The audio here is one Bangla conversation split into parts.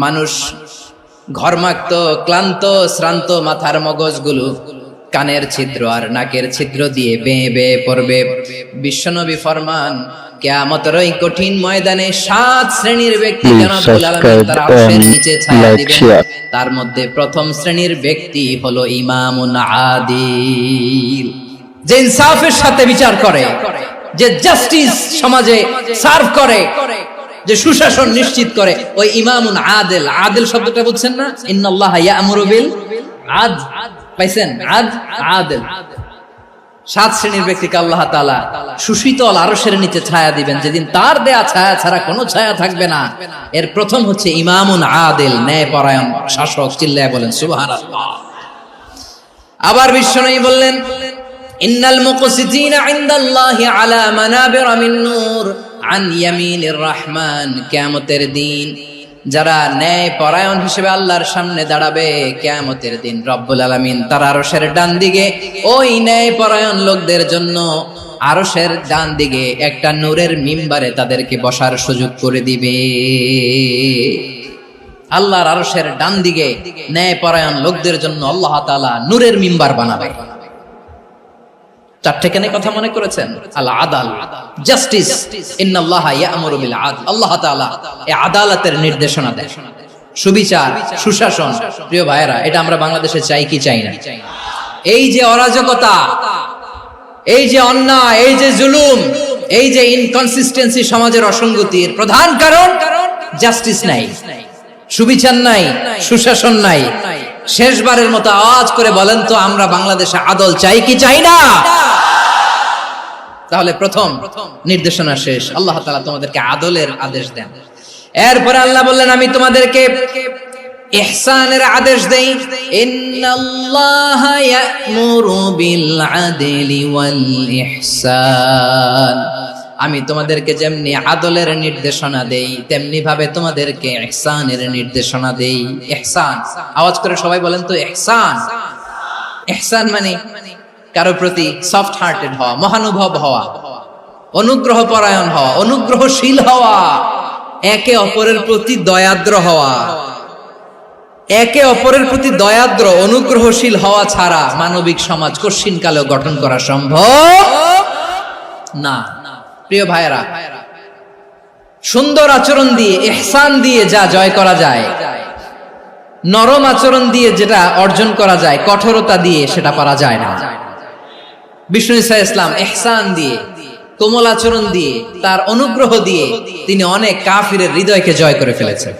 মানুষ ঘর্মাক্ত, ক্লান্ত, শ্রান্ত মাথার মগজগুলো কানের ছিদ্র আর নাকের ছিদ্র দিয়ে বেয়ে বেয়ে পড়বে। বিশ্বনবী ফরমান, কিয়ামতের ওই কঠিন ময়দানে 7 শ্রেণীর ব্যক্তি রব্বুল আলামিন তার আরশের নিচে ছায়া দিবেন। তার মধ্যে প্রথম শ্রেণীর ব্যক্তি হলো ইমামুন আদিল, যে ইনসাফের সাথে বিচার করে, যে জাস্টিস সমাজে সার্ভ করে, যে সুশাসন নিশ্চিত করে, ওই ইমামুন আদিল। আদিল শব্দটা বুঝছেন না? ইন্নাল্লাহা ইয়া'মুরু বিল আদল, পাইছেন? আদিল। 7 শ্রেণীর ব্যক্তিকে আল্লাহ তাআলা সুশীতল আরশের নিচে ছায়া দিবেন, যেদিন তার দেয়া ছায়া ছাড়া কোনো ছায়া থাকবে না। এর প্রথম হচ্ছে ইমামুন আদিল, ন্যায়পরায়ণ শাসক। চিল্লায়া বলেন সুবহানাল্লাহ। আবার বিশ্বনবী বললেন, ইন্নাল মুকসিতিনা ইনদাল্লাহি আলা মানাবিরা মিন নূর আন ইয়ামিনির রহমান। কিয়ামতের দিন যারা ন্যায় পরায়ণ হিসেবে আল্লাহর সামনে দাঁড়াবে, কিয়ামতের দিন রব্বুল আলামিন তার আরশের ডান দিকে ওই ন্যায় পরায়ণ লোকদের জন্য আরশের ডান দিকে একটা নূরের মিম্বারে তাদেরকে বসার সুযোগ করে দিবে। আল্লাহর আরশের ডান দিকে ন্যায় পরায়ণ লোকদের জন্য আল্লাহ তাআলা নূরের মিম্বার বানাবে। 4টে কেন কথা মনে করেছেন? আল আদাল, জাস্টিস। ইন্নাল্লাহা ইয়া'মুরু বিল আদল। আল্লাহ তাআলা এই আদালতের নির্দেশনা দেন, সুবিচার, সুশাসন। প্রিয় ভাইরা, এটা আমরা বাংলাদেশে চাই কি চাই না? এই যে অরাজকতা, এই যে অন্যায়, এই যে জুলুম, এই যে ইনকনসিস্টেন্সি সমাজের অসঙ্গতির প্রধান কারণ জাস্টিস নাই, সুবিচার নাই, সুশাসন নাই। শেষবারের মতো আওয়াজ করে বলেন তো, আমরা বাংলাদেশে আদল চাই কি চাই না? তাহলে প্রথম নির্দেশনা শেষ। আল্লাহ তাআলা তোমাদেরকে আদলের আদেশ দেন। এরপরে আল্লাহ বললেন, আমি তোমাদেরকে ইহসানের আদেশ দেই। ইন্নাল্লাহা ইয়া'মুরু বিল আদলি ওয়াল ইহসান। আমি তোমাদেরকে যেমনি আদলের নির্দেশনা দেই, তেমনি ভাবে তোমাদেরকে ইহসানের নির্দেশনা দেই। ইহসান, আওয়াজ করে সবাই বলেন তো ইহসান। ইহসান মানে কারো প্রতি সফট হার্টেড হওয়া, মহানুভব হওয়া, অনুগ্রহ পরায়ণ হওয়া, অনুগ্রহশীল হওয়া, একে অপরের প্রতি দয়াদ্র হওয়া। একে অপরের প্রতি দয়াদ্র, অনুগ্রহশীল হওয়া ছাড়া মানবিক সমাজ কশিনকালেও গঠন করা সম্ভব না। প্রিয় ভাইরা, সুন্দর আচরণ দিয়ে, ইহসান দিয়ে যা জয় করা যায়, নরম আচরণ দিয়ে যেটা অর্জন করা যায়, কঠোরতা দিয়ে সেটা পারা যায় না। বিষ্ণু ঈসা ইসলাম ইহসান দিয়ে, কোমল আচরণ দিয়ে, তার অনুগ্রহ দিয়ে তিনি অনেক কাফিরের হৃদয়কে জয় করে ফেলেছেন।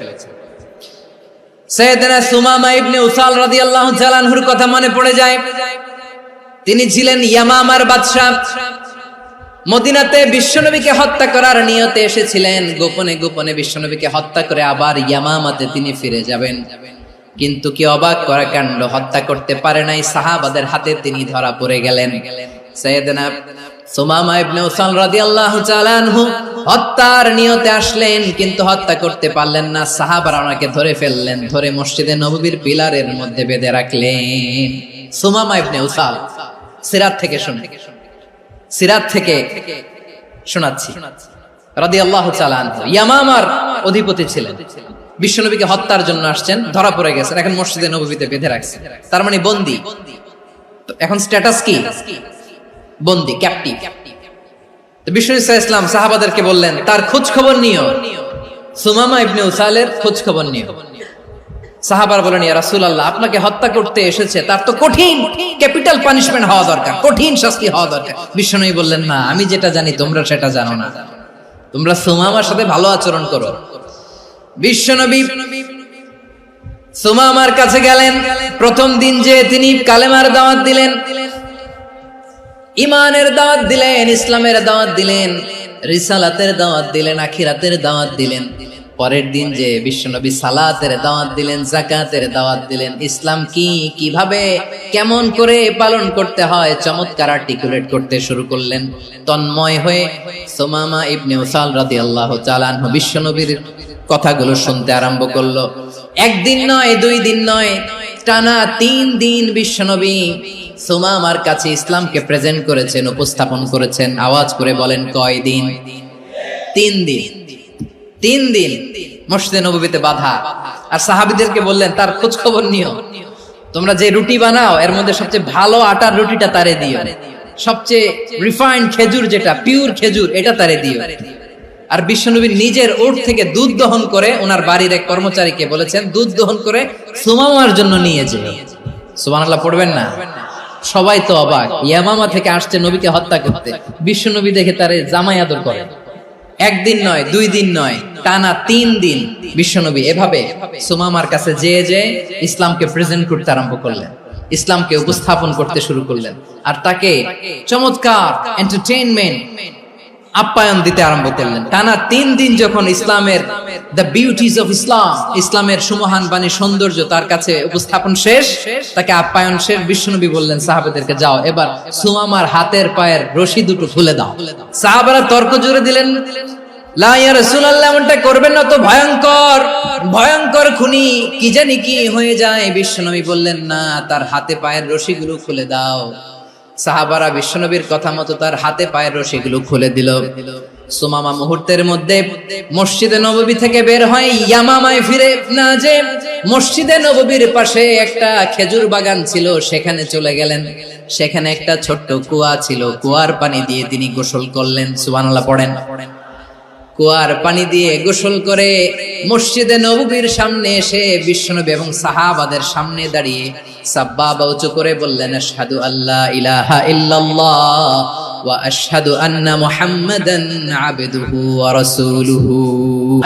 সাইয়েদনা সুমামা ইবনে উসাল রাদিয়াল্লাহু তাআলা আনহুর কথা মনে পড়ে যায়। তিনি ছিলেন ইয়ামামার বাদশা। মদিনাতে বিশ্বনবীকে হত্যা করার নিয়তে এসেছিলেন। গোপনে গোপনে বিশ্বনবীকে হত্যা করে আবার ইয়ামামাতে তিনি ফিরে যাবেন। কিন্তু কি অবাক করা কাণ্ড, হত্যা করতে পারে নাই, সাহাবাদের হাতে তিনি ধরা পড়ে গেলেন। সাইয়েদনা সুমামা ইবনে উসাল রাদিয়াল্লাহু তাআলা আনহু হত্যার নিয়তে আসলেন, কিন্তু হত্যা করতে পারলেন না। সাহাবারা ওনাকে ধরে ফেললেন, ধরে মসজিদে নববীর পিলারের মধ্যে বেঁধে রাখলেন। সুমামা ইবনে উসাল, সিরাত থেকে শুনে, সিরাত থেকে শোনাচ্ছি, রাদিয়াল্লাহু তাআলা আনহু ইয়ামামার অধিপতি ছিলেন। বিশ্বনবীকে হত্যার জন্য আসছেন, ধরা পড়ে গেছেন, এখন মসজিদে নববীতে বেঁধে রাখছেন। তার মানে বন্দী। এখন স্ট্যাটাস কি? বন্দী, ক্যাপ্টিভ। তো বিষ্ণু ঈসা ইসলাম সাহাবাদেরকে বললেন, তার খোঁজ খবর নিও, সুমামা ইবনে উসালের খোঁজ খবর নিও। সাহাবারা বলেন, ইয়া রাসূলুল্লাহ, আপনাকে হত্যা করতে এসেছে, তার তো কঠিন ক্যাপিটাল পানিশমেন্ট হওয়া দরকার, কঠিন শাস্তি হওয়া দরকার। বিশ্বনবী বললেন, না, আমি যেটা জানি তোমরা সেটা জানো না, তোমরা সুমামার সাথে ভালো আচরণ করো। বিশ্বনবী সুমামার কাছে গেলেন। প্রথম দিন যে তিনি কালেমার দাওয়াত দিলেন, ইমানের দাওয়াত দিলেন, ইসলামের দাওয়াত দিলেন, রিসালাতের দাওয়াত দিলেন, আখিরাতের দাওয়াত দিলেন। পরের দিন যে বিশ্বনবী সালাতের দাওয়াত দিলেন, যাকাতের দাওয়াত দিলেন, ইসলাম কি, কিভাবে, কেমন করে পালন করতে হয় চমৎকার আর্টিকুলেট করতে শুরু করলেন। তন্ময় হয়ে সুমামা ইবনে উসাল রাদিয়াল্লাহু তাআলা আনহু বিশ্বনবীর কথাগুলো শুনতে আরম্ভ করলো। একদিন নয়, 2 দিন নয়, টানা 3 দিন বিশ্বনবী সুমামার কাছে ইসলামকে প্রেজেন্ট করেছেন, উপস্থাপন করেছেন। আওয়াজ করে বলেন, কয় দিন? 3 দিন। 3 দিন মসজিদে নববীতে বাধা। আর সাহাবীদেরকে বললেন তার খোঁজ খবর নিও, তোমরা যে রুটি বানাও এর মধ্যে সবচেয়ে ভালো আটার রুটিটা তারে দিও, সবচেয়ে রিফাইন্ড খেজুর যেটা পিওর খেজুর এটা তারে দিও। আর বিশ্বনবী নিজের উট থেকে দুধ দহন করে ওনার বাড়ির এক কর্মচারীকে বলেছেন দুধ দহন করে সুমামার জন্য নিয়ে যেও। সুবহানাল্লাহ পড়বেন না? সবাই তো অবাক, ইয়ামামা থেকে আসছে নবীকে হত্যা করতে, বিশ্বনবী দেখে তারে জামাই আদর করে। একদিন নয়, 2 দিন নয়, টানা 3 দিন বিশ্বনবী এভাবে সুমামার কাছে যেয়ে ইসলামকে প্রেজেন্ট করতে আরম্ভ করলেন, ইসলামকে উপস্থাপন করতে শুরু করলেন। আর তাকে চমৎকার এন্টারটেইনমেন্ট আপ্যায়ন দিতে আরম্ভ করলেন। টানা 3 দিন যখন ইসলামের দ্য বিউটিজ অফ ইসলাম, ইসলামের সুমহান বাণী সৌন্দর্য তার কাছে উপস্থাপন শেষ, তাকে আপ্যায়ন শেষ, বিশ্বনবী বললেন সাহাবাদেরকে যাও এবার সুমামার হাতের পায়ের রশি দুটো খুলে দাও। সাহাবারা তর্ক জুড়ে দিলেন, লা ইয়া রাসূলুল্লাহ, এমনটা করবেন না, তো ভয়ঙ্কর ভয়ঙ্কর খুনি, কি জানি কি হয়ে যায়। বিশ্বনবী বললেন না, তার হাতে পায়ের রশিগুলো খুলে দাও। সাহাবারা বিশ্বনবীর কথা মতো তার হাতে পায়ের রশিগুলো খুলে দিল। সুমামা মুহূর্তের মধ্যে মসজিদে নববী থেকে বের হয়, ইয়ামামায় ফিরে না যে মসজিদে নববীর পাশে একটা খেজুর বাগান ছিল সেখানে চলে গেলেন। সেখানে একটা ছোট্ট কুয়া ছিল, কুয়ার পানি দিয়ে তিনি গোসল করলেন। সুবহানাল্লাহ পড়েন। কুয়ার পানি দিয়ে গোসল করে মসজিদে নববীর সামনে এসে বিশ্বনবী এবং সাহাবাদের সামনে দাঁড়িয়ে সাব্বাবা উঁচু করে বললেন, আশহাদু আল্লা ইলাহা ইল্লাল্লাহ ওয়া আশহাদু আন্না মুহাম্মাদান আবদুহু ওয়া রাসূলুহু।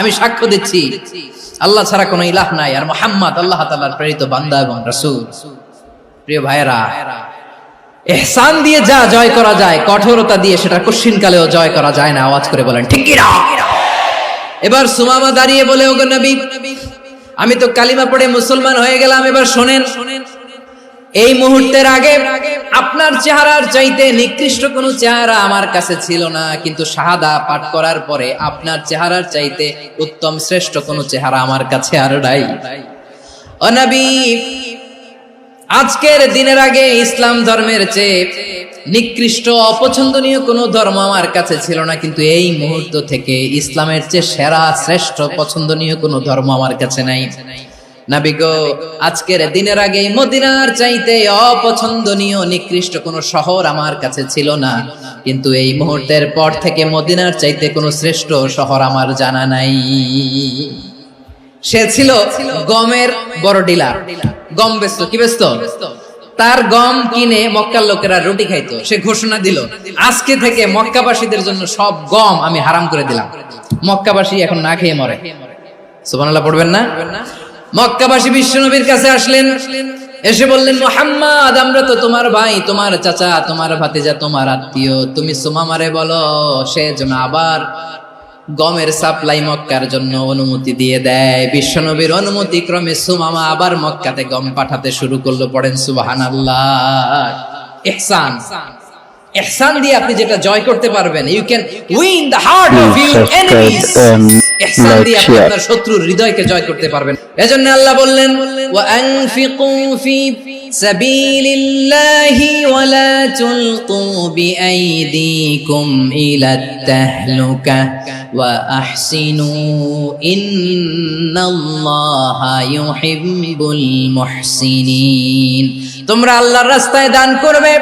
আমি সাক্ষ্য দিচ্ছি আল্লাহ ছাড়া কোনো ইলাহ নাই, আর মুহাম্মদ আল্লাহ তাআলার প্রেরিত বান্দা এবং রাসূল। প্রিয় ভাইরা, ইহসান দিয়ে যা জয় করা যায়, কঠোরতা দিয়ে সেটা কঠিনকালেও জয় করা যায় না। আওয়াজ করে বলেন ঠিক কি না? এবার সুমামা দাঁড়িয়ে বলে, ওগো নবী, আমি তো কালিমা পড়ে মুসলমান হয়ে গেলাম, এবার শোনেন, এই মুহূর্তের আগে আপনার চেহারার চাইতে নিকৃষ্ট কোনো চেহারা আমার কাছে ছিল না, কিন্তু শাহাদা পাঠ করার পরে আপনার চেহারার চাইতে উত্তম শ্রেষ্ঠ কোনো চেহারা আমার কাছে আর নাই। ও নবী, আজকের দিনের আগে ইসলাম ধর্মের চেয়ে নিকৃষ্ট অপছন্দনীয় কোনো ধর্ম আমার কাছে ছিল না, কিন্তু এই মুহূর্ত থেকে ইসলামের চেয়ে সেরা শ্রেষ্ঠ পছন্দনীয় কোনো ধর্ম আমার কাছে নাই। নবী গো, আজকের দিনের আগে মদিনার চাইতে অপছন্দনীয় নিকৃষ্ট কোনো শহর আমার কাছে ছিল না, কিন্তু এই মুহূর্তের পর থেকে মদিনার চাইতে কোনো শ্রেষ্ঠ শহর আমার জানা নাই। সে ছিল গমের বড় ডিলার, গম বেচতো। কি বেচতো? তার গম কিনে মক্কার লোকেরা রুটি খাইতো। সে ঘোষণা দিল, আজকে থেকে মক্কাবাসীদের জন্য সব গম আমি হারাম করে দিলাম, মক্কাবাসী এখন না খেয়ে মরে। সুবহানাল্লাহ পড়বেন না? মক্কাবাসী বিশ্বনবীর কাছে আসলেন, এসে বললেন, মুহাম্মদ, আমরা তো তোমার ভাই, তোমার চাচা, তোমার ভাতিজা, তোমার আত্মীয়, তুমি সুমামারে বলো সে যেন আবার গমের সাপ্লাই মক্কার জন্য অনুমতি দিয়ে দেয়। বিশ্বনবীর অনুমতি ক্রমে সুমামা আবার মক্কাতে গম পাঠাতে শুরু করলো। পড়েন সুবহানাল্লাহ। ইহসান, ইহসান দিয়ে আপনি যেটা জয় করতে পারবেন, you can win the heart of your enemies. ইহসান দিয়ে আপনি আপনার শত্রুর হৃদয়কে জয় করতে পারবেন। এজন্য আল্লাহ বললেন, ওয়া আনফিকু ফি সাবিলিল্লাহি ওয়া লা তুলকু বিআইদিকুম ইলাত তাহলুকা ওয়া আহসিনু ইন্নাল্লাহা ইউহিব্বুল মুহসিনিন। তোমরা আল্লাহর রাস্তায় দান করবে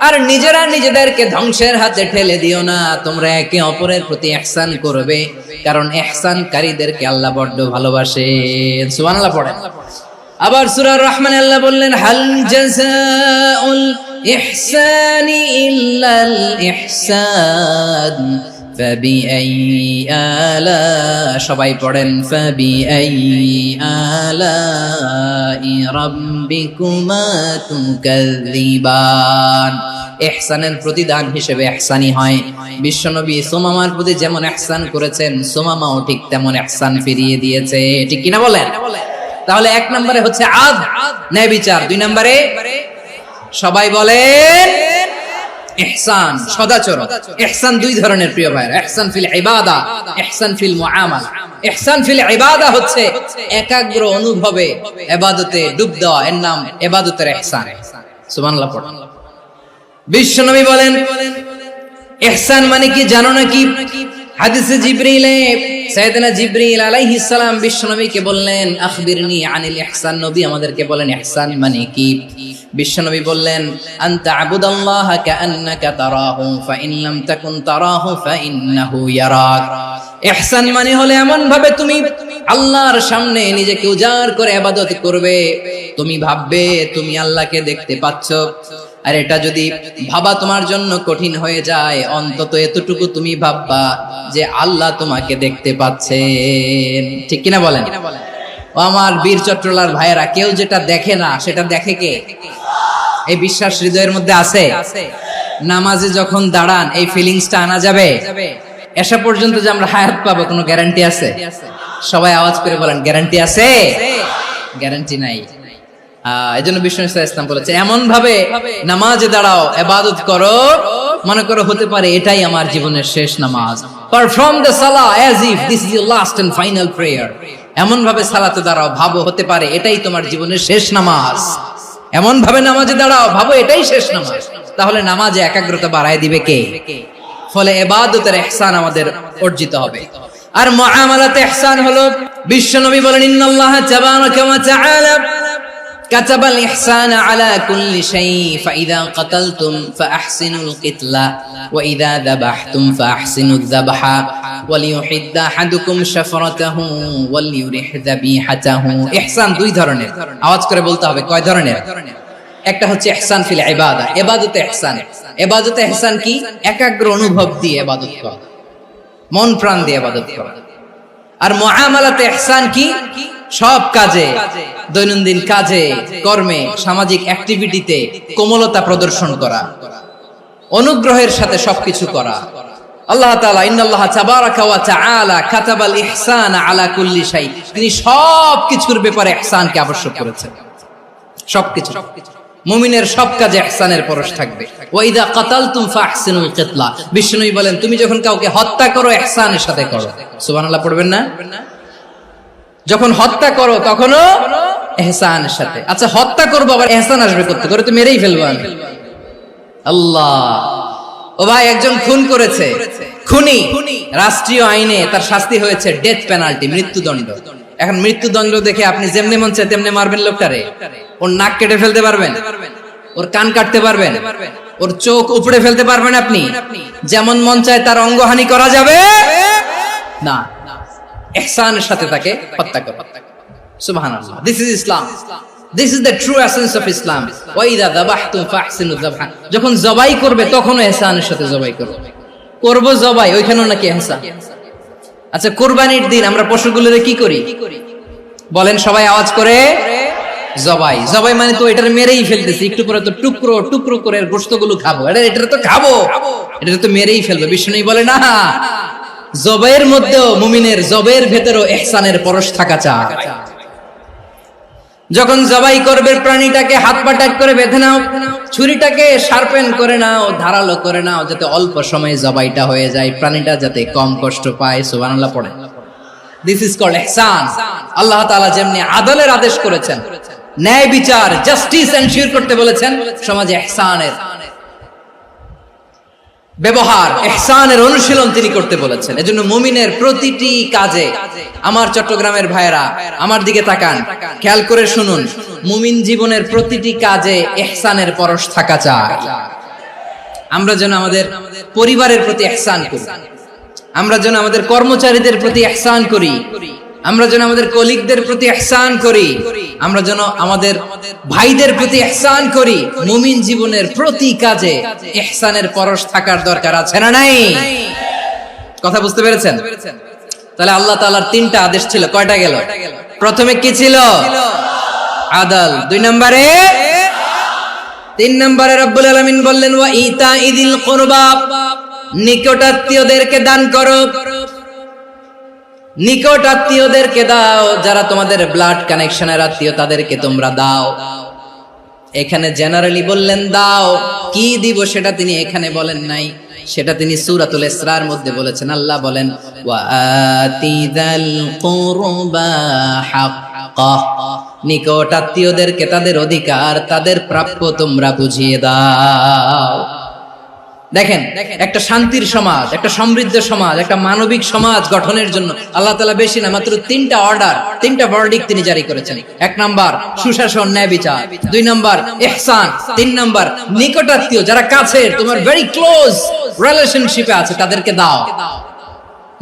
আর নিজেরা নিজেদেরকে ধ্বংসের হাতে ঠেলে দিও না। তোমরা একে অপরের প্রতি ইহসান করবে, কারণ ইহসানকারীদেরকে আল্লাহ বড় ভালোবাসেন। সুবহানাল্লাহ পড়েন। আবার সূরা রহমানে আল্লাহ বললেন, হাল জাযাউল ইহসানি ইল্লাল ইহসান ফাবিআইয়ি আলা, সবাই পড়েন, ফাবিআইয়ি আলাই রাব্বিকুমা তুকাযযিবান। ইহসানের প্রতিদান হিসেবে ইহসানি হয়। বিশ্বনবী সুমামার প্রতি যেমন ইহসান করেছেন, সুমামাও ঠিক তেমন ইহসান ফিরিয়ে দিয়েছে। ঠিক কিনা বলেন? তাহলে 1 নম্বরে হচ্ছে আদ, ন্যায় বিচার। 2 নম্বরে সবাই বলেন ইহসান, সদাচরণ। ইহসান 2 ধরনের প্রিয় ভাইরা, ইহসান ফিল ইবাদা, ইহসান ফিল মুআমালা। ইহসান ফিল ইবাদা হচ্ছে একাগ্র অনুভবে ইবাদতে ডুব দেওয়া, এর নাম ইবাদতের ইহসান। সুবহানাল্লাহ পড়েন। বিশ্বনবী বলেন, ইহসান মানে কি জানো নাকি? হাদিসে জিবরিলে সাইয়েদনা জিবরিল আলাইহিস সালাম বিশ্বনবীকে বললেন, আখবিরনি আনিল ইহসান। নবী আমাদেরকে বলেন ইহসান মানে কি? বিশ্বনবী বললেন, আনতা আবুদাল্লাহা কাআন্নাকা তারাহু ফাইন লাম তাকুন তারাহু ফাইন্নাহু ইয়ারাক। ইহসান মানে হলো এমন ভাবে তুমি আল্লাহর সামনে নিজেকে উজাড় করে ইবাদত করবে, তুমি ভাববে তুমি আল্লাহকে দেখতে পাচ্ছ। আর এটা যদি ভাবা তোমার জন্য কঠিন হয়ে যায়, অন্তত এতটুকু তুমি ভাববা যে আল্লাহ তোমাকে দেখতে পাচ্ছেন। ঠিক কিনা বলেন? ও আমার বীর চট্টলার ভাইয়েরা, কেউ যেটা দেখে না সেটা দেখে কে? এই বিশ্বাস হৃদয়ের মধ্যে আছে? নামাজে যখন দাঁড়ান এই ফিলিংসটা আনা যাবে? এসা পর্যন্ত যে আমরা হায়াত পাবো কোনো গ্যারান্টি আছে? সবাই আওয়াজ করে বলেন, গ্যারান্টি আছে? গ্যারান্টি নাই। এজন্য বিষ্ণু ইসলাম বলেছে এমন ভাবে নামাজে দাঁড়াও, ইবাদত করো, মনে করো হতে পারে এটাই আমার জীবনের শেষ নামাজ। Perform the salah as if this is your last and final prayer. এমন ভাবে সালাতে দাঁড়াও, ভাবো হতে পারে এটাই তোমার জীবনের শেষ নামাজ। এমন ভাবে নামাজে দাঁড়াও, ভাবো এটাই শেষ নামাজ। তাহলে নামাজে একাগ্রতা বাড়ায় দিবে কে? ফলে ইবাদতের ইহসান আমাদের অর্জিত হবে। আর মুআমালাতে ইহসান হলো, বিশ্বনবী বলেন, ইন্নাল্লাহা তাবারাকা ওয়া তাআলা كتب الإحسان على كل شيء فإذا قتلتم فأحسنوا القتلة وإذا ذبحتم فأحسنوا الذبح وليحد أحدكم شفرته وليرح ذبيحته। ইহসান দুই ধরনের, আওয়াজ করে বলতে হবে কয় ধরনের? একটা হচ্ছে ইহসান ফিল ইবাদা, ইবাদতে ইহসান। ইবাদতে ইহসান কি? একাগ্র অনুভব দিয়ে ইবাদত করা, মন প্রাণ দিয়ে ইবাদত করা। আর মুআমালাতে ইহসান কি? সব কাজে, দৈনন্দিন কাজে, কর্মে, সামাজিক অ্যাক্টিভিটিতে কোমলতা প্রদর্শন করা, অনুগ্রহের সাথে সবকিছু করা। আল্লাহ তাআলা ইন্নাল্লাহা তাবারাকা ওয়া তাআলা কাতাবাল ইহসান আলা কুল্লি শাই, তিনি সবকিছুর ব্যাপারে ইহসানকে আবশ্যক করেছেন। সবকিছু, মুমিনের সব কাজে ইহসানের পরশ থাকবে। ওয়া ইযা কাতালতুম ফাহসিনুল কিতলা, বিষ্ণুই বলেন তুমি যখন কাউকে হত্যা করো ইহসানের সাথে করো। সুবহানাল্লাহ পড়বেন না? যখন হত্যা করো তখনও ইহসানের সাথে। আচ্ছা, হত্যা করবো আবার ইহসান আসবে করতে করে, তো মেরেই ফেলবো আমি। আল্লাহ, ও ভাই একজন খুন করেছে, খুনি, রাষ্ট্রীয় আইনে তার শাস্তি হয়েছে ডেথ পেনাল্টি, মৃত্যুদণ্ড। এখন মৃত্যুদণ্ড দেখে আপনি যেমনি মন চায় তেমনি মারবেন লোকটারে? ওর নাক কেটে ফেলতে পারবেন? ওর কান কাটতে পারবেন? ওর চোখ উপড়ে ফেলতে পারবেন আপনি? যেমন মন চায় তার অঙ্গহানি করা যাবে না। ইহসানের সাথে তাকে হত্যা করো। সুবহানাল্লাহ, this is Islam, this is the true essence of Islam. ওয়া ইযা যাবাহতুম ফাহসিনু যাবহা, যখন জবাই করবে তখনও ইহসানের সাথে জবাই করো। করব জবাই, ওইখানেও নাকি ইহসান। আচ্ছা, কুরবানির দিন আমরা পশুগুলোরে কি করি বলেন? সবাই আওয়াজ করে জবাই। জবাই মানে তো এটার মেরেই ফেলতেছি, একটু পরে তো টুকরো টুকরো করে গোশতগুলো খাবো, এটা তো খাবো, এটা তো মেরেই ফেলবে। বিষ্ণু বলে না, জবাইয়ের মধ্যেও, মুমিনের জবাইয়ের ভেতরেও ইহসানের পরশ থাকা চাই। যখন জবাই করবে প্রাণীটাকে হাত পা টাইট করে বেঁধে নাও, ছুরিটাকে শার্পেন করে নাও, ধারালো করে নাও, যাতে অল্প সময়ে জবাইটা হয়ে যায়, প্রাণীটা যাতে কম কষ্ট পায়। সুবহানাল্লাহ পড়ে। দিস ইজ কল্ড ইহসান। আল্লাহ তাআলা যেমনি আদলের আদেশ করেছেন, ন্যায় বিচার, জাস্টিস এনশিওর করতে বলেছেন, সমাজে ইহসানের ব্যবহার, ইহসানের অনুশীলন তিনি করতে বলেছেন। এজন্য মুমিনের প্রতিটি কাজে, আমার চট্টগ্রামের ভাইয়েরা আমার দিকে তাকান, খেয়াল করে শুনুন, মুমিন জীবনের প্রতিটি কাজে ইহসানের পরশ থাকা চাই। আমরা যেন আমাদের পরিবারের প্রতি ইহসান করি, আমরা যেন আমাদের কর্মচারীদের প্রতি ইহসান করি, আমরা যেন আমাদের কলিগদের প্রতি ইহসান করি, আমরা যেন আমাদের ভাইদের প্রতি ইহসান করি। মুমিন জীবনের প্রতি কাজে ইহসানের পরশ থাকার দরকার আছে না নাই? কথা বুঝতে পেরেছেন? তাহলে আল্লাহ তাআলার তিনটা আদেশ ছিল, কয়টা গেল? প্রথমে কি ছিল? আদল। দুই নম্বরে, তিন নম্বরে রব্বুল আলামিন বললেন ওয়া ইতাইদিল কুরবা, নিকটাত্মীয়দেরকে দান করো। নিকট আত্মীয়দেরকে দাও, যারা তোমাদের ব্লাড কানেকশনের আত্মীয় তাদেরকে তোমরা দাও। এখানে জেনারেলি বললেন দাও, কি দিব সেটা তিনি এখানে বলেন নাই, সেটা তিনি সূরাতুল ইসরার মধ্যে বলেছেন। আল্লাহ বলেন ওয়া আতিযাল কুরবা হাক্কা, নিকট আত্মীয়দেরকে তাদের অধিকার, তাদের প্রাপ্য তোমরা বুঝিয়ে দাও। দেখেন, একটা শান্তির সমাজ, একটা সমৃদ্ধ সমাজ, একটা মানবিক সমাজ গঠনের জন্য আল্লাহ তাআলা বেশি না মাত্র 3টা অর্ডার, 3টা ভার্ডিক্ট তিনি জারি করেছেন। 1 নাম্বার সুশাসন, ন্যায় বিচার। 2 নাম্বার ইহসান। 3 নাম্বার নিকটাত্মীয়, যারা কাছের, তোমার ভেরি ক্লোজ রিলেশনশিপে আছে, তাদেরকে দাও।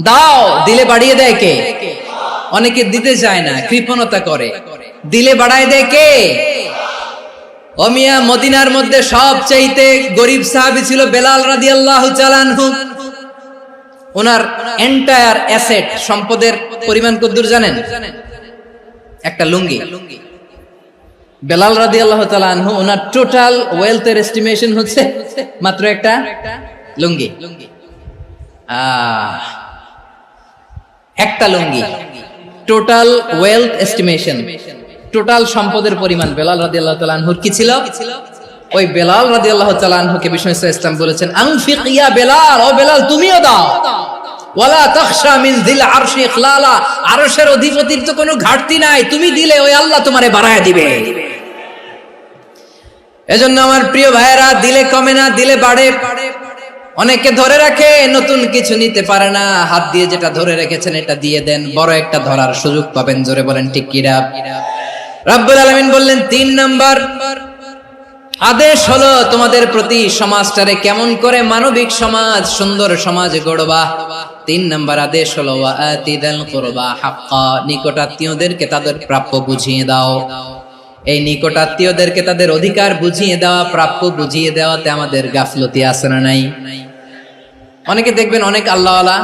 দাও, দিলে বাড়িয়ে দেয় কে? অনেকে দিতে চায় না, কৃপণতা করে। দিলে বাড়ায় দেয় কে? ও মিয়া, মদিনার মধ্যে সবচাইতে গরিব সাহাবী ছিল বেলাল রাদিয়াল্লাহু তাআলা আনহু। ওনার এন্টায়ার অ্যাসেট, সম্পদের পরিমাণ কতদূর জানেন? একটা লুঙ্গি। বেলাল রাদিয়াল্লাহু তাআলা আনহু, ওনার টোটাল ওয়েলথের এস্টিমেশন হচ্ছে মাত্র একটা লুঙ্গি। একটা লুঙ্গি, টোটাল ওয়েলথ এস্টিমেশন, টোটাল সম্পদের পরিমাণ বেলাল রাদিয়াল্লাহু তাআলা আনহুর কি ছিল? ওই বেলাল রাদিয়াল্লাহু তাআলা আনহুকে বিষ্ণু ইসলাম বলেছেন, আনফিক ইয়া বেলাল, ও বেলাল তুমিও দাও। ওয়ালা তাখশা মিন যিল আরশি ইখলালা, আরশের অধিপতির তো কোনো ঘাটতি নাই, তুমি দিলে ওই আল্লাহ তোমারে বাড়ায় দিবে। এজন্য আমার প্রিয় ভাইয়েরা, দিলে কমে না, দিলে বাড়ে। অনেকে ধরে রাখে, নতুন কিছু নিতে পারে না, হাত দিয়ে যেটা ধরে রেখেছেন এটা দিয়ে দেন, বড় একটা ধরার সুযোগ পাবেন। জোরে বলেন ঠিক কিনা? রাব্বুল আলামিন বললেন 3 নাম্বার আদেশ হলো তোমাদের প্রতি সমাজটারে কেমন করে মানবিক সমাজ, সুন্দর সমাজ গড়বা। 3 নাম্বার আদেশ হলো ওয়াআতিদাল কুরবা হাক্কা, নিকটাত্মীয়দেরকে তাদের প্রাপ্য বুঝিয়ে দাও। এই নিকটাত্মীয়দেরকে তাদের অধিকার বুঝিয়ে দেওয়া, প্রাপ্য বুঝিয়ে দেওয়াতে আমাদের গাফলতি আছে না নাই? অনেকে দেখবেন অনেক আল্লাহওয়ালা,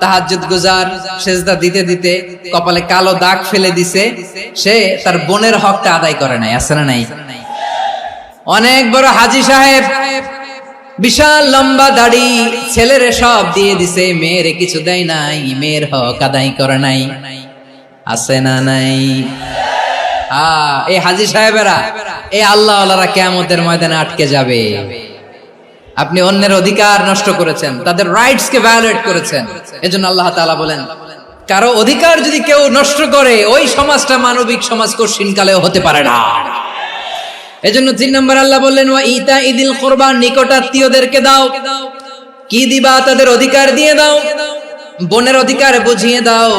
তাহাজ্জুদ গুজার, সেজদা দিতে দিতে কপালে কালো দাগ ফেলে দিছে, সে তার বোনের হকটা আদায় করে নাই, আছে না নাই? অনেক বড় হাজী সাহেব, বিশাল লম্বা দাড়ি, ছেলেরে সব দিয়ে দিছে, মেয়েরে কিছু দেয় নাই, মেয়ের হক আদায় করে নাই, আছে না নাই? এই হাজী সাহেবেরা, এই আল্লাহওয়ালারা কিয়ামতের ময়দানে আটকে যাবে। আপনি অন্যের অধিকার নষ্ট করেছেন, তাদের রাইটস কে ভায়োলেট করেছেন। এজন্য আল্লাহ তাআলা বলেন, কারো অধিকার যদি কেউ নষ্ট করে, ওই সমাজটা মানবিক সমাজ কঠিনকালেও হতে পারে না। এজন্য 3 নম্বর আল্লাহ বললেন, ওয়া ইতা ইদিল কুরবা, নিকটাত্মীয়দেরকে দাও। কি দিবা? তাদের অধিকার দিয়ে দাও। বোনের অধিকার বুঝিয়ে দাও,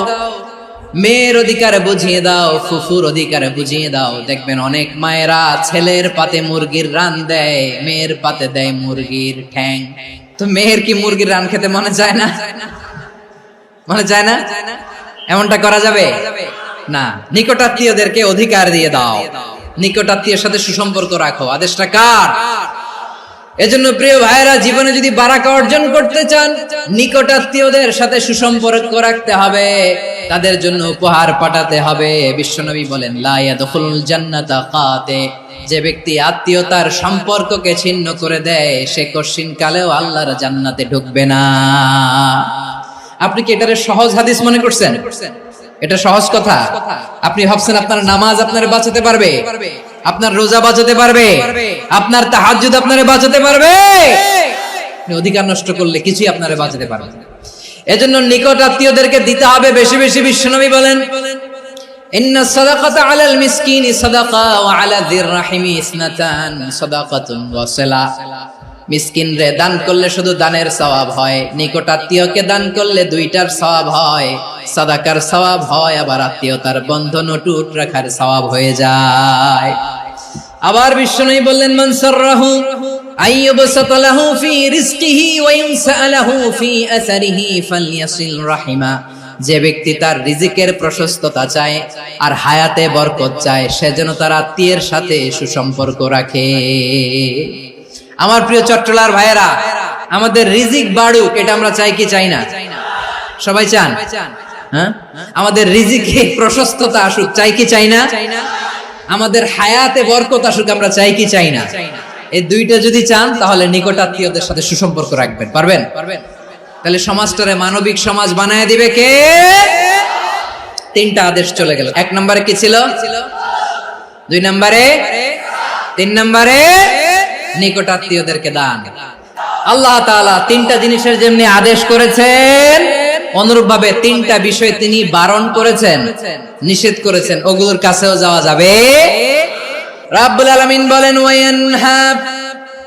মেয়ের অধিকার বুঝিয়ে দাও, ফুফুর অধিকার বুঝিয়ে দাও। দেখবেন অনেক মায়েরা ছেলের পাতে মুরগির রান দেয়, মেয়ের পাতে দেয় মুরগির ঠ্যাং। তো মেয়ের কি মুরগির রান খেতে মনে যায় না? মনে যায় না? এমনটা করা যাবে না। নিকটাত্মীয়দেরকে অধিকার দিয়ে দাও, নিকটাত্মীয়ের সাথে সুসম্পর্ক রাখো। আদেশটা কার? এজন্য প্রিয় ভাইয়েরা, জীবনে যদি বারাকা অর্জন করতে চান, নিকটাত্মীয়দের সাথে সুসম্পর্ক রাখতে হবে, তাদের জন্য উপহার পাঠাতে হবে। বিশ্বনবী বলেন, লা ইয়াদখুলুল জান্নাতা কাতে, যে ব্যক্তি আত্মীয়তার সম্পর্ককে ছিন্ন করে দেয়, সে কঠিন কালেও আল্লাহর জান্নাতে ঢুকবে না। আপনি কি এটারে সহজ হাদিস মনে করছেন? এটা সহজ কথা। আপনি ভাবছেন আপনার নামাজ আপনারে বাঁচাতে পারবে, আপনার রোজা বাঁচাতে পারবে, আপনার তাহাজ্জুদ আপনারে বাঁচাতে পারবে? অধিকার নষ্ট করলে কিছুই আপনারে বাঁচাতে পারবে না। এজন্য নিকট আত্মীয়দেরকে দিতে হবে বেশি বেশি। বিশ্বনবী বলেন, ইন্না সাদাকাতা আলাল মিসকিনি সাদাকা ওয়া আলা যির রাহিমি ইসনাতান সাদাকাতুন ওয়া সিলা। মিসকিন রে দান করলে শুধু দানের সওয়াব হয়, নিকট আত্মীয়কে দান করলে 2টার সওয়াব হয়, সাদাকার সওয়াব হয়, আবার আত্মীয়তার বন্ধন অটুট রাখার সওয়াব হয়ে যায়। আবার বিশ্বনবী বললেন, মান সাররাহু আইয়ুবসাতা লাহু ফি রিজকিহি ওয়া ইনসালাহু ফি আসারিহি ফালইয়াসিল রাহিমা। যে ব্যক্তি তার রিজিকের প্রশস্ততা চায় আর হায়াতে বরকত চায়, সে যেন তার আত্মীয়ের সাথে সুসম্পর্ক রাখে। আমার প্রিয় চট্টলার ভাইয়েরা, আমাদের রিজিক বাড়ুক, এটা আমরা চাই কি চাই না? সবাই চান? হ্যাঁ, আমাদের রিজিকে প্রশস্ততা আসুক, চাই কি চাই না? আমাদের হায়াতে বরকত আসুক, আমরা চাই কি চাই না? এই 2টা যদি চান, তাহলে নিকট আত্মীয়দের সাথে সুসম্পর্ক রাখবেন। পারবেন? তাহলে সমাজটারে মানবিক সমাজ বানায় দিবে কে? 3টা আদেশ চলে গেল। 1 নম্বরে কি ছিল? 2 নম্বরে, 3 নম্বরে নিকটাত্মীয়দেরকে দান। আল্লাহ তাআলা 3টা জিনিসের যেমনি আদেশ করেছেন, অনুরূপ ভাবে 3টা বিষয় তিনি বারণ করেছেন, নিষেধ করেছেন, ওগুলোর কাছেও যাওয়া যাবে। রাব্বুল আলামিন বলেন, ওয়ায়ানহা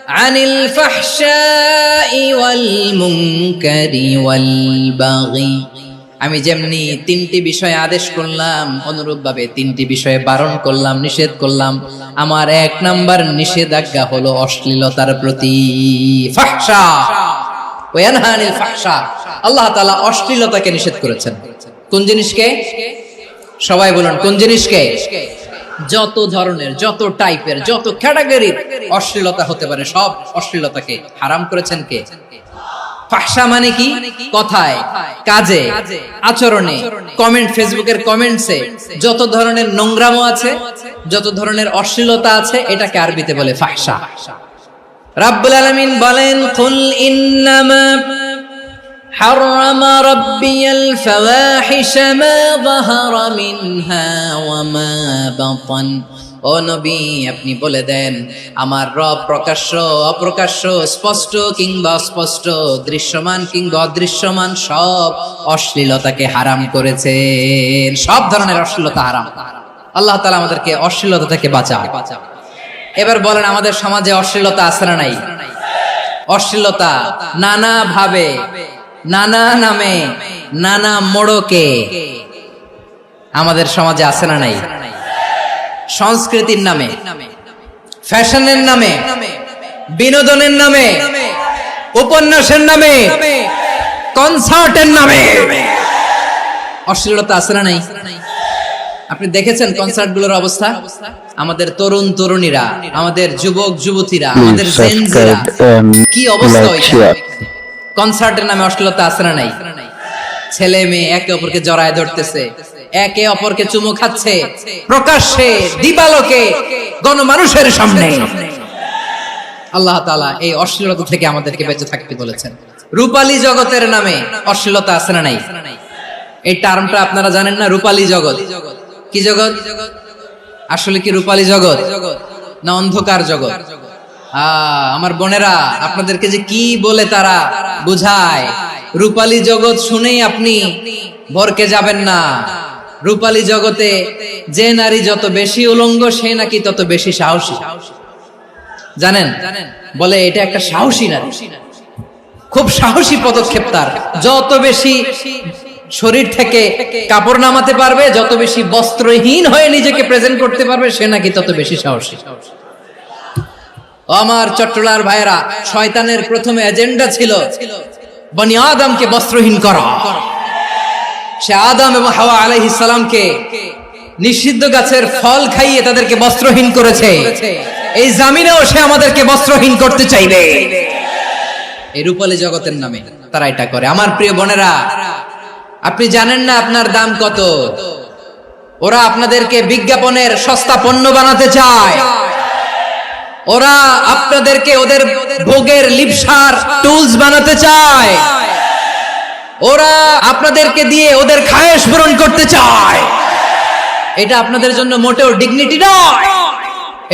আনিল ফাহশাই ওয়াল মুনকারি ওয়াল বাগি। আমি যেমনি তিনটি বিষয়ে আদেশ করলাম, অনুরূপভাবে তিনটি বিষয়ে বারণ করলাম, নিষেধ করলাম। আমার 1 নাম্বার নিষেধাজ্ঞা হলো অশ্লীলতার প্রতি। ফাহশা ওয়া ইয়ানহা আনিল ফাহশা, আল্লাহ তাআলা অশ্লীলতাকে নিষেধ করেছেন। কোন জিনিসকে? সবাই বলুন, কোন জিনিসকে? যত ধরনের, যত টাইপের, যত ক্যাটাগরির অশ্লীলতা হতে পারে সব অশ্লীলতাকে হারাম করেছেন কে? ফাহশা মানে কি? কথায়, কাজে, আচরণে, কমেন্ট, ফেসবুকের কমেন্টসে যত ধরনের নোংরামো আছে, যত ধরনের অশ্লীলতা আছে, এটাকে আরবিতে বলে ফাহশা। রাব্বুল আলামিন বলেন, কুল ইন্নামা হারামা রাব্বিয়াল ফাওয়াহিশা মা যাহারা মিনহা ওয়া মা বাতান। ও নবী, আপনি বলে দেন, আমার রব প্রকাশ্য, অপ্রকাশ্য, স্পষ্ট কিংবা অস্পষ্ট, দৃশ্যমান কিংবা অদৃশ্যমান সব অশ্লীলতাকে হারাম করেছেন। সব ধরনের অশ্লীলতা হারাম। আল্লাহ তাআলা আমাদেরকে অশ্লীলতা থেকে বাঁচাও। এবার বলেন, আমাদের সমাজে অশ্লীলতা আছে না নাই? অশ্লীলতা নানা ভাবে, নানা নামে, নানা মোড়কে আমাদের সমাজে আছে না নাই? সংস্কৃতির নামে, ফ্যাশনের নামে, বিনোদনের নামে, উপন্যাসের নামে, কনসার্টের নামে অশ্লীলতা আছে না নাই? আপনি দেখেছেন কনসার্টগুলোর অবস্থা? আমাদের তরুণ তরুণীরা, আমাদের যুবক যুবতীরা, আমাদের জেনজিরা কি অবস্থা ওইখানে? কনসার্টের নামে অশ্লীলতা আছে না নাই? ছেলে মেয়ে একে অপরকে জড়ায় ধরতেছে, একে অপরকে চুমু খাচ্ছে প্রকাশ্যে, দিবালোকে, গণমানুষের সামনে। আল্লাহ তাআলা এই অশ্লীলতা থেকে আমাদেরকে বেঁচে থাকতে বলেছেন। রূপালী জগতের নামে অশ্লীলতা আছে না নাই? এই টার্মটা আপনারা জানেন না? রূপালী জগৎ কি জগৎ? আসলে কি রূপালী জগৎ না অন্ধকার জগৎ? আমার বোনেরা, আপনাদেরকে যে কি বলে তারা বুঝায়, রূপালী জগৎ শুনেই আপনি ভরকে যাবেন না। রূপালী জগতে যে নারী যত বেশি উলঙ্গ, সে নাকি তত বেশি সাহসী। জানেন? বলে এটা একটা সাহসী নারী, খুব সাহসী পদক্ষেপ তার। যত বেশি শরীর থেকে কাপড় নামাতে পারবে, যত বেশি বস্ত্রহীন হয়ে নিজেকে প্রেজেন্ট করতে পারবে, সে নাকি তত বেশি সাহসী। আমার চট্টলার ভাইয়েরা, শয়তানের প্রথমে এজেন্ডা ছিল বনি আদমকে বস্ত্রহীন করা। সে আদম এবং হাওয়া আলাইহিস সালামকে নিষিদ্ধ গাছের ফল খাইয়ে তাদেরকে বস্ত্রহীন করেছে। এই জামিনেও সে আমাদেরকে বস্ত্রহীন করতে চাইবে। এই রূপালী জগতের নামে তারা এটা করে। আমার প্রিয় বোনেরা, আপনি জানেন না আপনার দাম কত? ওরা আপনাদেরকে বিজ্ঞাপনের সস্তা পণ্য বানাতে চায়। ওরা আপনাদেরকে ওদের ভোগের লিপসার টুলস বানাতে চায়। ওরা আপনাদেরকে দিয়ে ওদের খায়েশ পূরণ করতে চায়। এটা আপনাদের জন্য মোটেও ডিগনিটি নয়,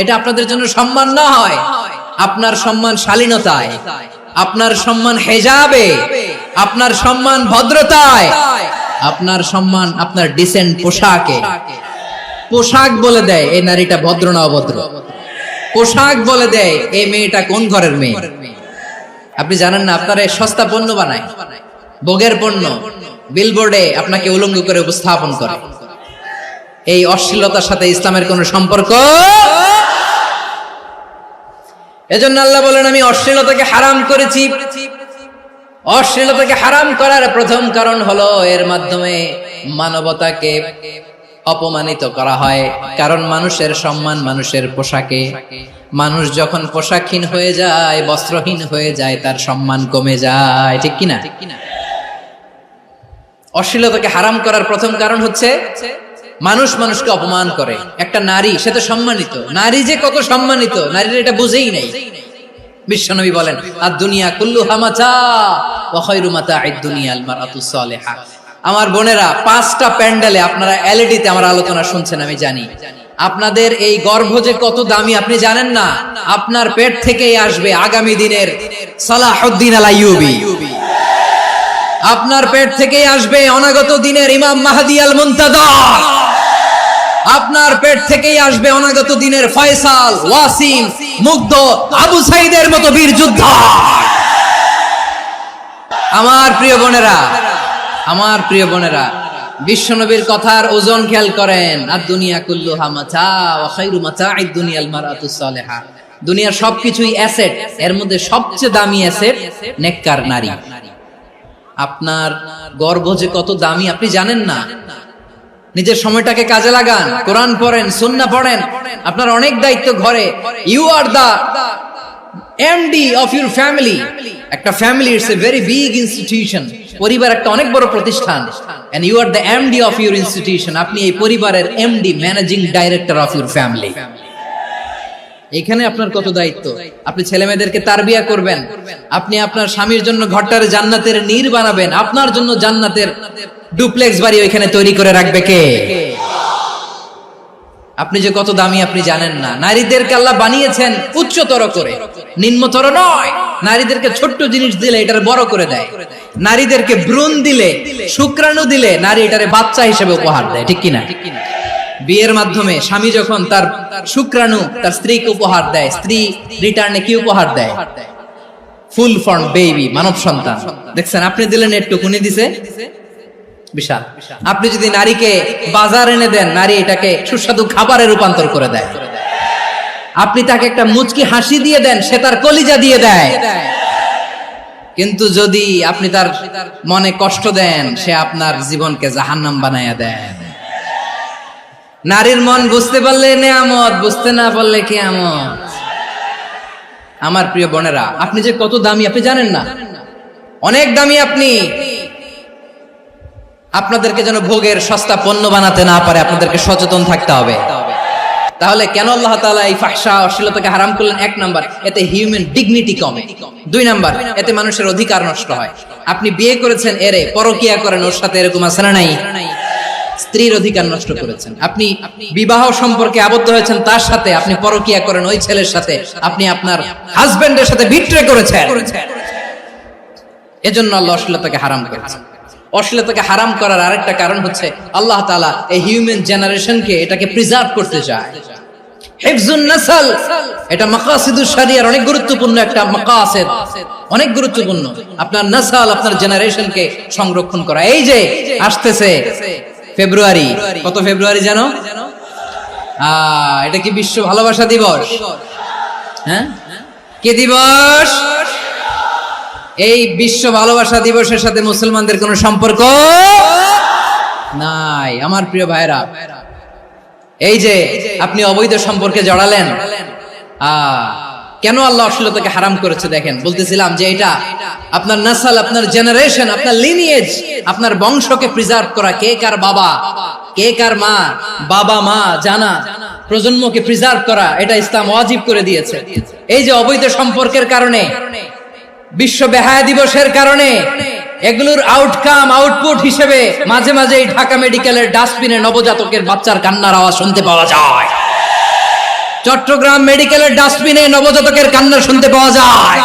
এটা আপনাদের জন্য সম্মান নয়। আপনার সম্মান শালীনতায়, আপনার সম্মান হেজাবে, আপনার সম্মান ভদ্রতায়, আপনার সম্মান আপনার ডিসেন্ট পোশাকে। পোশাক বলে দেয় এই নারীটা ভদ্র না অভদ্র। পোশাক বলে দেয় এই মেয়েটা কোন ঘরের মেয়ে। আপনি জানেন না? আপনারা সস্তা পণ্য বানায়, ভোগের পণ্য, বিলবোর্ডে আপনাকে উলঙ্গ করে উপস্থাপন করে। এই অশ্লীলতার সাথে ইসলামের কোনো সম্পর্ক। এজন্য আল্লাহ বলেন, আমি অশ্লীলতাকে হারাম করেছি। অশ্লীলতাকে হারাম করার প্রথম কারণ হলো এর মাধ্যমে মানবতাকে অপমানিত করা হয়। কারণ মানুষের সম্মান মানুষের পোশাকে। মানুষ যখন পোশাকহীন হয়ে যায়, বস্ত্রহীন হয়ে যায়, তার সম্মান কমে যায়। ঠিক কিনা? অশ্লীলতাকে হারাম করার প্রথম কারণ হচ্ছে মানুষ মানুষকে অপমান করে। একটা নারী, সে তো সম্মানিত, নারী যে কত সম্মানিত নারীর এটা বুঝেই নাই। বিশ্বনবী বলেন, আদ-দুনিয়া কুল্লুহা মাতা ওয়া খায়রু মাতা'আদ দুনিয়া আল মারআতুস সালিহা। আমার বোনেরা, 5টা প্যান্ডেলে আপনারা এলইডিতে আমার আলোচনা শুনছেন, আমি জানি। আপনাদের এই গর্ভ যে কত দামি আপনি জানেন না। আপনার পেট থেকেই আসবে আগামী দিনের সালাহুদ্দিন আল আইয়ুবী। আপনার পেট থেকেই আসবে অনাগত দিনের ইমাম মাহদী আল মুনতাযর। আপনার পেট থেকেই আসবে অনাগত দিনের ফয়সাল, ওয়াসিম, মুগ্ধ আবু সাইদের মতো বীর যোদ্ধা। আমার প্রিয় বোনেরা, আমার প্রিয় বোনেরা, বিশ্বনবীর কথার ওজন খেয়াল করেন। আর দুনিয়া কুল্লুহা মাতা ওয়া খায়রু মাতা'আদ দুনিয়াল মারআতুস সালিহা। দুনিয়ার সবকিছুই অ্যাসেট, এর মধ্যে সবচেয়ে দামি অ্যাসেট নেককার নারী। আপনার গর্ভ যে কত দামি আপনি জানেন না। নিজের সময়টাকে কাজে লাগান, কোরআন পড়েন, সুন্নাহ পড়েন। আপনার অনেক দায়িত্ব ঘরে। You are the MD of your family. একটা family it's a very big institution. পরিবার একটা অনেক বড় প্রতিষ্ঠান। And you are the MD of your institution. আপনি এই পরিবারের MD, managing director of your family. এখানে আপনার কত দায়িত্ব। আপনি ছেলে মেয়েদেরকে তারবিয়া করবেন, আপনি আপনার স্বামীর জন্য ঘরটার জান্নাতের নীর বানাবেন, আপনার জন্য জান্নাতের ডুপ্লেক্স বাড়ি ওইখানে তৈরি করে রাখবে কে? আপনি যে কত দামি আপনি জানেন না। নারীদেরকে আল্লাহ বানিয়েছেন উচ্চতর করে, নিম্নতর নয়। নারীদেরকে ছোট্ট জিনিস দিলে এটারে বড় করে দেয়। নারীদেরকে ভ্রূণ দিলে, শুক্রাণু দিলে নারী এটারে বাচ্চা হিসেবে উপহার দেয়, ঠিক কিনা? বিয়ের মাধ্যমে স্বামী যখন তার শুক্রাণু তার স্ত্রীকে উপহার দেয়, স্ত্রী রিটার্নে কি উপহার দেয়? ফুল ফর্ম বেবি, মানব সন্তান। দেখছেন, আপনি দিলেন একটুকুনি, দিছে বিশাল। আপনি যদি নারীকে বাজার এনে দেন, নারী এটাকে সুস্বাদু খাবারে রূপান্তর করে দেয়। আপনি তাকে একটা মুচকি হাসি দিয়ে দেন, সে তার কলিজা দিয়ে দেয়। কিন্তু যদি আপনি তার মনে কষ্ট দেন, সে আপনার জীবনকে জাহান্নাম বানায়া দেন। নারীর মন বুঝতে পারলে নেয়ামত, বুঝতে না পারলে কিয়ামত। আমার প্রিয় বোনেরা, আপনি যে কত দামি আপনি জানেন না। অনেক দামি আপনি। আপনাদেরকে যেন ভোগের সস্তা পণ্য বানাতে না পারে, আপনাদেরকে সচেতন থাকতে হবে। তাহলে কেন আল্লাহ তাআলা এই ফাহশা অশ্লীলতাকে হারাম করলেন? 1 নাম্বার, এতে হিউম্যান ডিগনিটি কমে। 2 নাম্বার, এতে মানুষের অধিকার নষ্ট হয়। আপনি বিয়ে করেছেন, এরে পরকিয়া করেন, ওর সাথে এরকম আছে না নাই? স্ত্রীর অধিকার নষ্ট করেছেন। আপনি বিবাহ সম্পর্কে আবদ্ধ হয়েছেন তার সাথে, আপনি পরকিয়া করেন ওই ছেলের সাথে, আপনি আপনার হাজবেন্ডের সাথে বিট্রে করেছেন। এজন্য আল্লাহ অশ্লীলতাকে হারাম করেছেন। অশ্লীলতাকে হারাম করার আরেকটা কারণ হচ্ছে আল্লাহ তাআলা এই হিউম্যান জেনারেশনকে এটাকে প্রিজার্ভ করতে চায়। হিফজুন নাসল, এটা মাকাসিদুশ শরিয়ার অনেক গুরুত্বপূর্ণ একটা মাকাসিদ, অনেক গুরুত্বপূর্ণ। আপনার নাসল, আপনার জেনারেশনকে সংরক্ষণ করা। এই যে আসতেছে ফেব্রুয়ারি, কত ফেব্রুয়ারি জানো? এটা কি বিশ্ব ভালোবাসা দিবস? হ্যাঁ, কি দিবস? এই বিশ্ব ভালোবাসা দিবসের সাথে মুসলমানদের কোনো সম্পর্ক নাই। আমার প্রিয় ভাইরা, এই যে আপনি অবৈধ সম্পর্কে জড়ালেন, কেন আল্লাহ অশ্লীলতাকে হারাম করেছে দেখেন। বলতেছিলাম যে এটা আপনার নাসল, আপনার জেনারেশন, আপনার লিনিয়েজ, আপনার বংশকে প্রিজার্ভ করা। কে কার বাবা, কে কার মা, বাবা মা জানা, প্রজন্মকে প্রিজার্ভ করা, এটা ইসলাম ওয়াজিব করে দিয়েছে। এই যে অবৈধ সম্পর্কের কারণে, বিশ্ব বেহায়া দিবসের কারণে, এগুলোর আউটকাম, আউটপুট হিসেবে মাঝে মাঝে এই ঢাকা মেডিকেলের ডাস্টবিনে নবজাতকের বাচ্চার কান্নার আওয়াজ শুনতে পাওয়া যায়। চট্টগ্রাম মেডিকেলের ডাস্টবিনে নবজাতকের কান্না শুনতে পাওয়া যায়।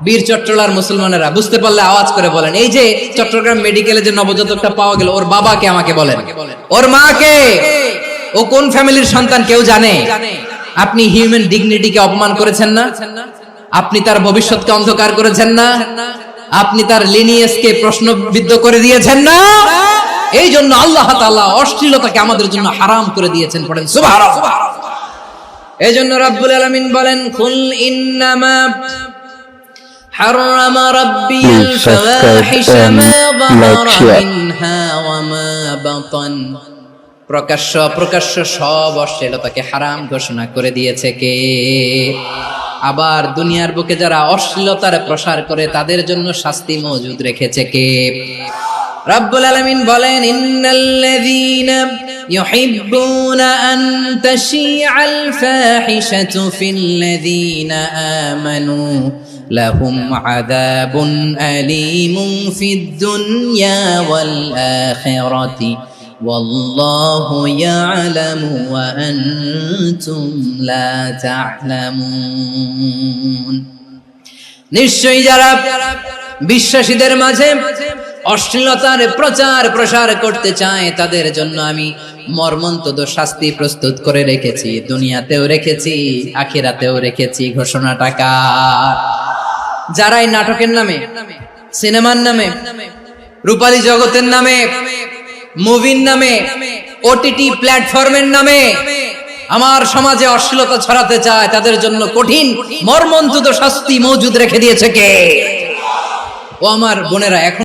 বীর চট্টলার মুসলমানেরা বুঝতে পারলে আওয়াজ করে বলেন, এই যে চট্টগ্রাম মেডিকেলে যে নবজাতকটা পাওয়া গেল, ওর বাবাকে আমাকে বলেন, ওর মাকে, ও কোন ফ্যামিলির সন্তান কেউ জানে? আপনি হিউম্যান ডিগনিটিকে অপমান করেছেন না? আপনি তার ভবিষ্যৎকে অন্ধকার করেছেন না? আপনি তার লিনিয়েজকে প্রশ্নবিদ্ধ করে দিয়েছেন না? এই জন্য আল্লাহ তাআলা অশ্লীলতাকে আমাদের জন্য হারাম করে দিয়েছেন। পড়েন সুবহানাল্লাহ। এই জন্য রাব্বুল আলামিন বলেন, কুল ইন্নামা হারামা রাব্বিয়াল ফাওয়াহিশা মা যাহারা মিনহা ওয়া মা বাতান। প্রকাশ্য অপ্রকাশ্য সব অশ্লীলতাকে হারাম ঘোষণা করে দিয়েছে কে? আবার দুনিয়ার বুকে যারা অশ্লীলতার প্রসার করে তাদের জন্য শাস্তি মজুদ রেখেছে কে? রাব্বুল আলামিন বলেন, ইন্নাল্লাযীনা ইউহিব্বুনা আন তাশিআল ফাহিশাতু ফিল্লাযীনা আমানু লাহুম আযাবুন আলীমুন ফিদ দুনিয়া ওয়াল আখিরাতি ওয়াল্লাহু ইয়ালামু ওয়া আনতুম লা তা'লামুন। নিশ্চয়ই যারা বিশ্বাসীদের মাঝে অশ্লীলতার প্রচার প্রসার করতে চায় তাদের জন্য আমি মর্মন্তুদ শাস্তি প্রস্তুত করে রেখেছি, দুনিয়াতেও রেখেছি, আখিরাতেও রেখেছি। ঘোষণাটা কার? যারাই নাটকের নামে, সিনেমার নামে, রূপালী জগতের নামে, মুভির নামে, ওটিটি প্ল্যাটফর্মের নামে আমার সমাজে অশ্লীলতা ছড়াতে চায়, তাদের জন্য কঠিন মর্মন্তুদ শাস্তি মজুদ রেখে দিয়েছে কে? ও আমার বোনেরা, এখন